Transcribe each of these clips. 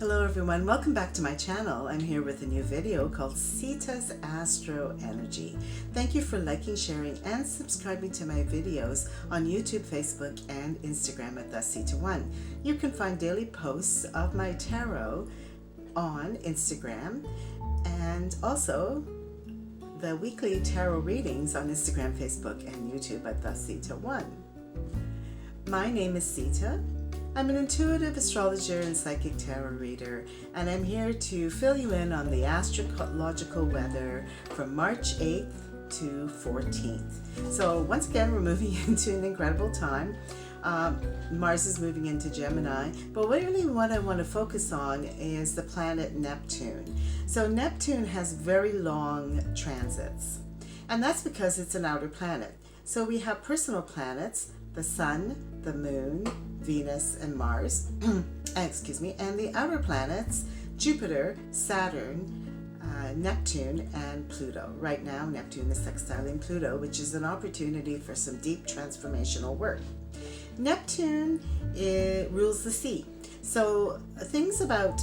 Hello everyone, welcome back to my channel. I'm here with a new video called Sita's Astroenergy. Thank you for liking, sharing, and subscribing to my videos on YouTube, Facebook, and Instagram at Sita1. You can find daily posts of my tarot on Instagram and also the weekly tarot readings on Instagram, Facebook, and YouTube at Sita1. My name is Sita. I'm an intuitive astrologer and psychic tarot reader, and I'm here to fill you in on the astrological weather from March 8th to 14th. So once again, we're moving into an incredible time. Mars is moving into Gemini, but really what I want to focus on is the planet Neptune. So Neptune has very long transits, and that's because it's an outer planet. So we have personal planets, the Sun, the Moon, Venus, and Mars, excuse me, and the outer planets, Jupiter, Saturn, Neptune, and Pluto. Right now, Neptune is sextiling Pluto, which is an opportunity for some deep transformational work. Neptune rules the sea. So things about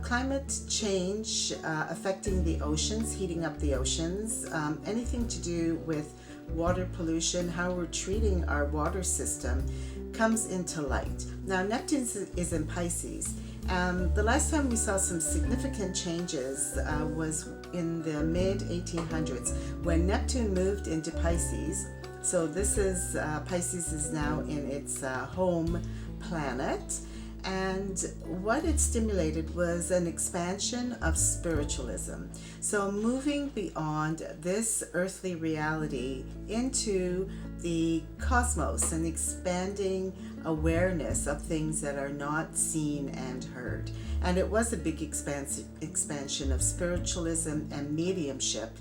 climate change affecting the oceans, heating up the oceans, anything to do with water pollution, how we're treating our water system comes into light. Now Neptune is in Pisces. The last time we saw some significant changes was in the mid-1800s when Neptune moved into Pisces. So this is, Pisces is now in its home planet. And what it stimulated was an expansion of spiritualism. So moving beyond this earthly reality into the cosmos and expanding awareness of things that are not seen and heard. And it was a big expansion of spiritualism and mediumship.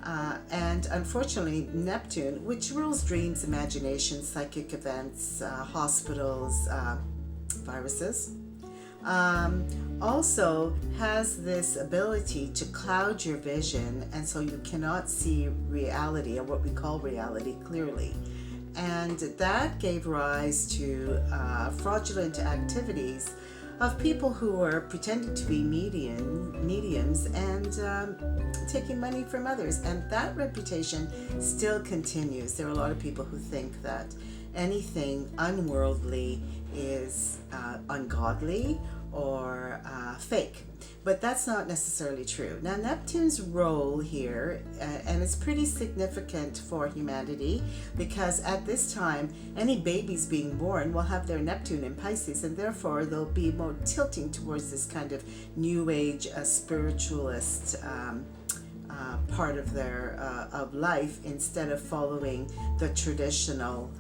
And unfortunately, Neptune, which rules dreams, imagination, psychic events, hospitals, viruses, also has this ability to cloud your vision, and so you cannot see reality, or what we call reality, clearly. And that gave rise to fraudulent activities of people who were pretending to be mediums and taking money from others. And that reputation still continues. There are a lot of people who think that anything unworldly is ungodly or fake, but that's not necessarily true. Now Neptune's role here, and it's pretty significant for humanity, because at this time any babies being born will have their Neptune in Pisces, and therefore they'll be more tilting towards this kind of new age spiritualist part of their of life, instead of following the traditional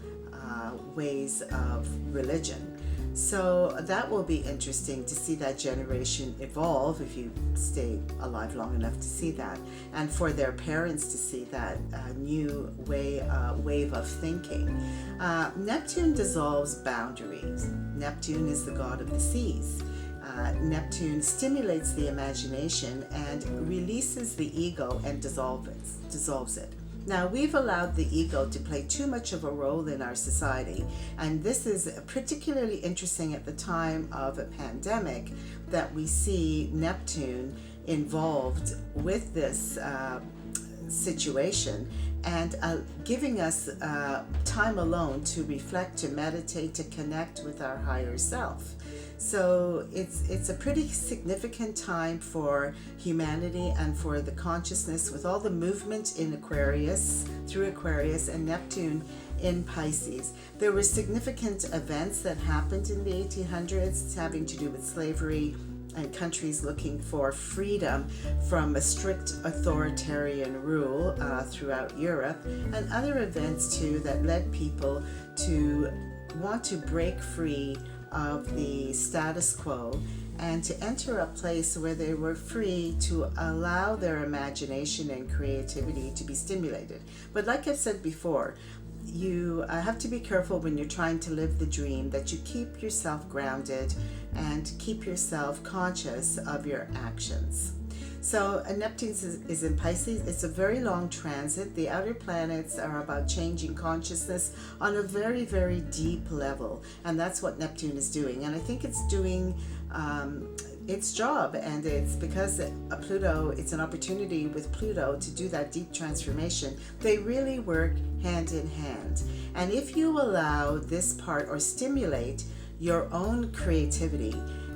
ways of religion. So that will be interesting to see that generation evolve, if you stay alive long enough to see that, and for their parents to see that new wave of thinking. Neptune dissolves boundaries. Neptune is the god of the seas. Neptune stimulates the imagination and releases the ego and dissolves it. Now, we've allowed the ego to play too much of a role in our society, and this is particularly interesting at the time of a pandemic, that we see Neptune involved with this situation and giving us time alone to reflect, to meditate, to connect with our higher self. So it's a pretty significant time for humanity and for the consciousness, with all the movement in Aquarius, through Aquarius, and Neptune in Pisces. There were significant events that happened in the 1800s having to do with slavery and countries looking for freedom from a strict authoritarian rule throughout Europe, and other events too that led people to want to break free of the status quo and to enter a place where they were free to allow their imagination and creativity to be stimulated. But like I've said before, you have to be careful when you're trying to live the dream, that you keep yourself grounded and keep yourself conscious of your actions. So Neptune is in Pisces. It's a very long transit. The outer planets are about changing consciousness on a very, very deep level. And that's what Neptune is doing. And I think it's doing its job, and it's because Pluto, it's an opportunity with Pluto to do that deep transformation. They really work hand in hand. And if you allow this part or stimulate your own creativity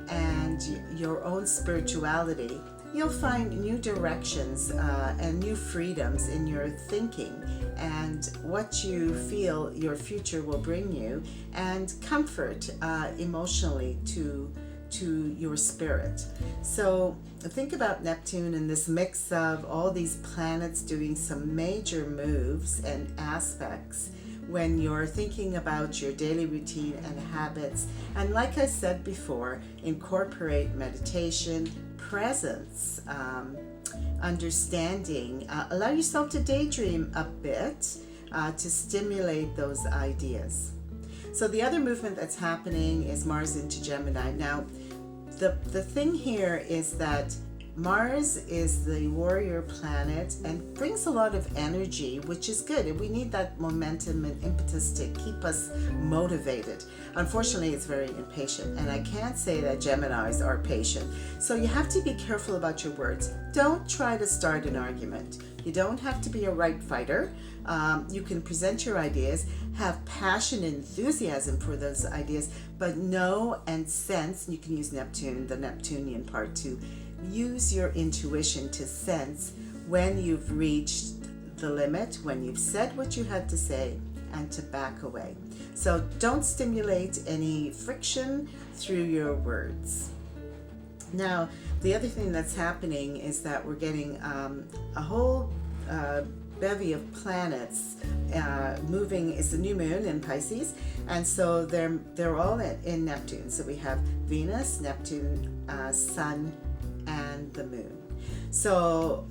and your own spirituality, you'll find new directions and new freedoms in your thinking and what you feel your future will bring you, and comfort emotionally to your spirit. So think about Neptune and this mix of all these planets doing some major moves and aspects when you're thinking about your daily routine and habits. And like I said before, incorporate meditation, presence, understanding. Allow yourself to daydream a bit to stimulate those ideas. So the other movement that's happening is Mars into Gemini. Now, the thing here is that Mars is the warrior planet and brings a lot of energy, which is good. And we need that momentum and impetus to keep us motivated. Unfortunately, it's very impatient. And I can't say that Geminis are patient. So you have to be careful about your words. Don't try to start an argument. You don't have to be a right fighter. You can present your ideas, have passion and enthusiasm for those ideas, but know and sense, and you can use Neptune, the Neptunian part, to use your intuition to sense when you've reached the limit, when you've said what you had to say, and to back away. So don't stimulate any friction through your words. Now, the other thing that's happening is that we're getting a whole bevy of planets moving. It's the new moon in Pisces, and so they're all in Neptune. So we have Venus, Neptune, Sun, and the moon. So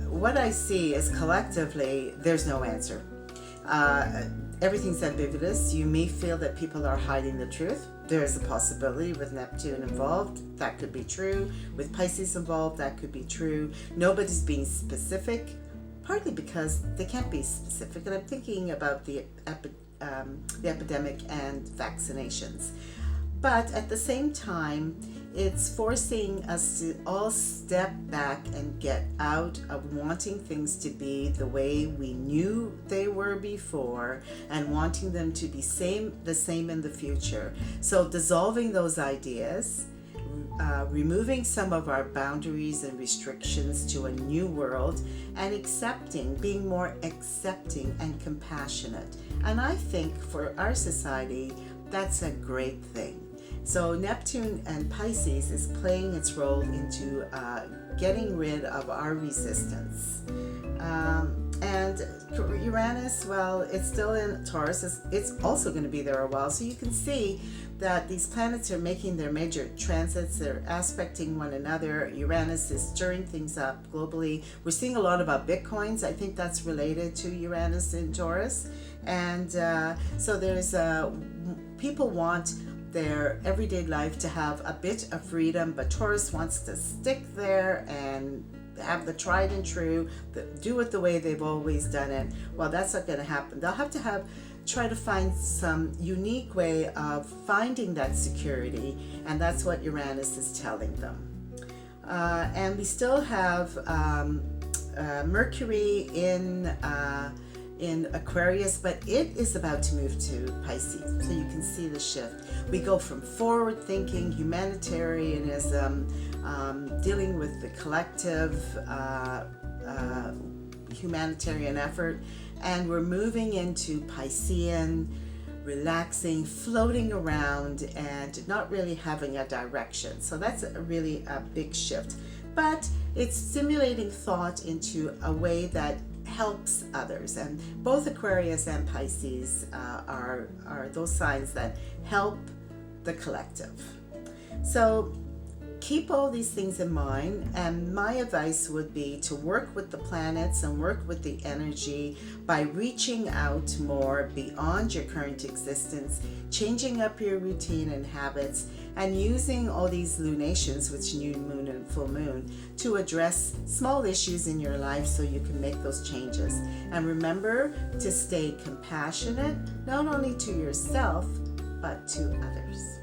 what I see is collectively there's no answer. Everything's ambiguous. You may feel that people are hiding the truth. There's a possibility with Neptune involved, that could be true. With Pisces involved, that could be true. Nobody's being specific, partly because they can't be specific. And I'm thinking about the epidemic and vaccinations. But at the same time, it's forcing us to all step back and get out of wanting things to be the way we knew they were before and wanting them to be the same in the future. So dissolving those ideas, removing some of our boundaries and restrictions to a new world, and being more accepting and compassionate. And I think for our society, that's a great thing. So Neptune and Pisces is playing its role into getting rid of our resistance. And Uranus, well, it's still in Taurus. It's also going to be there a while. So you can see that these planets are making their major transits. They're aspecting one another. Uranus is stirring things up globally. We're seeing a lot about Bitcoins. I think that's related to Uranus in Taurus. And so there's people want their everyday life to have a bit of freedom, but Taurus wants to stick there and have the tried and true, do it the way they've always done it. Well, that's not going to happen. They'll have to try to find some unique way of finding that security, and that's what Uranus is telling them. And we still have Mercury in Aquarius, but it is about to move to Pisces. So you can see the shift. We go from forward thinking, humanitarianism, dealing with the collective humanitarian effort, and we're moving into Piscean, relaxing, floating around, and not really having a direction. So that's really a big shift. But it's stimulating thought into a way that helps others, and both Aquarius and Pisces are those signs that help the collective. So keep all these things in mind, and my advice would be to work with the planets and work with the energy by reaching out more beyond your current existence, changing up your routine and habits, and using all these lunations, which new moon and full moon, to address small issues in your life so you can make those changes. And remember to stay compassionate, not only to yourself, but to others.